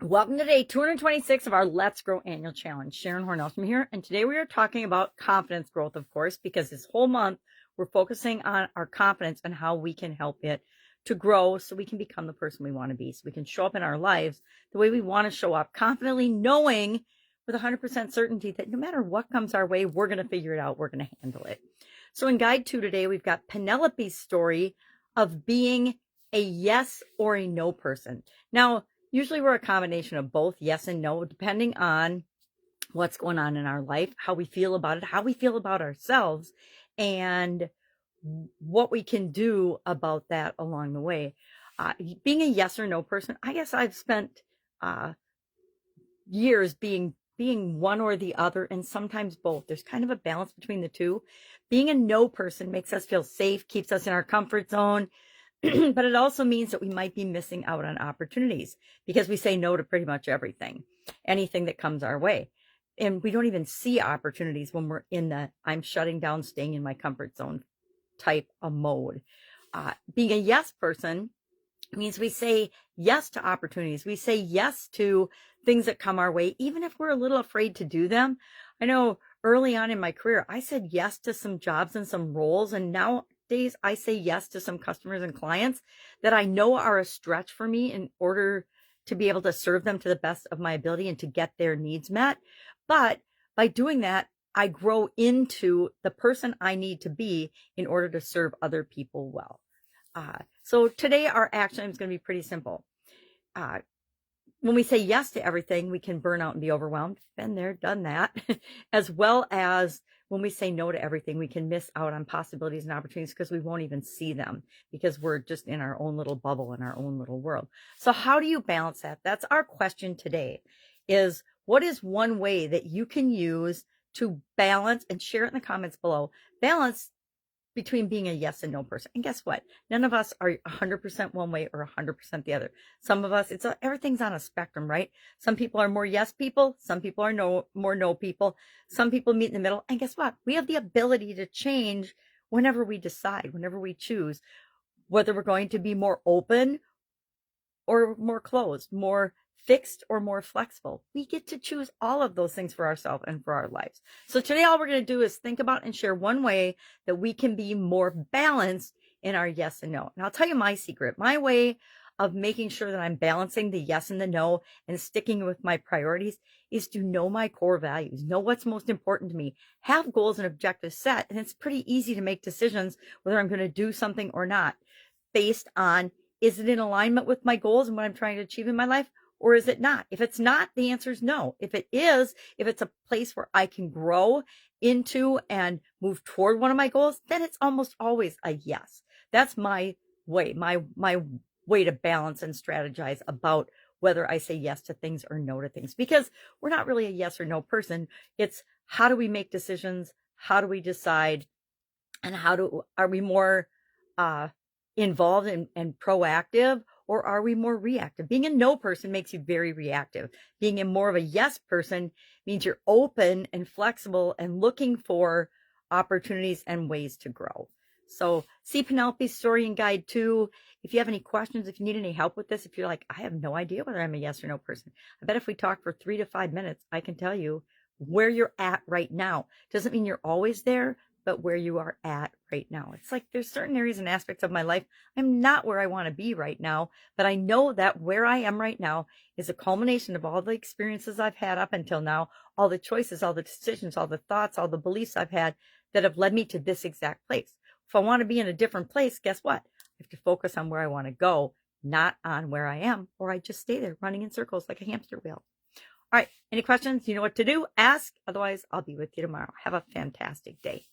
Welcome to day 226 of our Let's Grow annual challenge. Sharon Horne-Ellstrom here, and today we are talking about confidence growth, of course, because this whole month we're focusing on our confidence and how we can help it to grow so we can become the person we want to be, so we can show up in our lives the way we want to show up, confidently knowing with 100% certainty that no matter what comes our way, we're going to figure it out, we're going to handle it. So in Guide 2 today, we've got Penelope's story of being a yes or a no person. Now, usually we're a combination of both yes and no, depending on what's going on in our life, how we feel about it, how we feel about ourselves, and what we can do about that along the way. Being a yes or no person, I guess I've spent years being one or the other, and sometimes both. There's kind of a balance between the two. Being a no person makes us feel safe, keeps us in our comfort zone, but it also means that we might be missing out on opportunities because we say no to pretty much everything, anything that comes our way. And we don't even see opportunities when we're in the I'm shutting down, staying in my comfort zone type of mode. Being a yes person means we say yes to opportunities. We say yes to things that come our way, even if we're a little afraid to do them. I know early on in my career, I said yes to some jobs and some roles, and nowadays I say yes to some customers and clients that I know are a stretch for me in order to be able to serve them to the best of my ability and to get their needs met. But by doing that, I grow into the person I need to be in order to serve other people well. So today our action is going to be pretty simple. When we say yes to everything, we can burn out and be overwhelmed. Been there, done that. As well as when we say no to everything, we can miss out on possibilities and opportunities because we won't even see them because we're just in our own little bubble, in our own little world. So how do you balance that? That's our question today, is what is one way that you can use to balance, and share it in the comments below, balance between being a yes and no person. And guess what? None of us are 100% one way or 100% the other. Some of us, everything's on a spectrum, right? Some people are more yes people. Some people are more no people. Some people meet in the middle. And guess what? We have the ability to change whenever we decide, whenever we choose, whether we're going to be more open or more closed, more fixed or more flexible. We get to choose all of those things for ourselves and for our lives. So today, all we're going to do is think about and share one way that we can be more balanced in our yes and no. And I'll tell you my secret, my way of making sure that I'm balancing the yes and the no and sticking with my priorities is to know my core values, know what's most important to me, have goals and objectives set. And it's pretty easy to make decisions whether I'm going to do something or not based on, is it in alignment with my goals and what I'm trying to achieve in my life? Or is it not? If it's not, the answer is no. If it is, if it's a place where I can grow into and move toward one of my goals, then it's almost always a yes. That's my way, my way to balance and strategize about whether I say yes to things or no to things, because we're not really a yes or no person. It's how do we make decisions? How do we decide? And are we more involved and proactive, or are we more reactive? Being a no person makes you very reactive. Being a more of a yes person means you're open and flexible and looking for opportunities and ways to grow. So see Penelope's story in Guide 2. If you have any questions, if you need any help with this, if you're like, I have no idea whether I'm a yes or no person, I bet if we talk for 3 to 5 minutes, I can tell you where you're at right now. Doesn't mean you're always there, but where you are at right now. It's like there's certain areas and aspects of my life I'm not where I want to be right now, but I know that where I am right now is a culmination of all the experiences I've had up until now, all the choices, all the decisions, all the thoughts, all the beliefs I've had that have led me to this exact place. If I want to be in a different place, guess what? I have to focus on where I want to go, not on where I am, or I just stay there running in circles like a hamster wheel. All right, any questions? You know what to do. Ask. Otherwise, I'll be with you tomorrow. Have a fantastic day.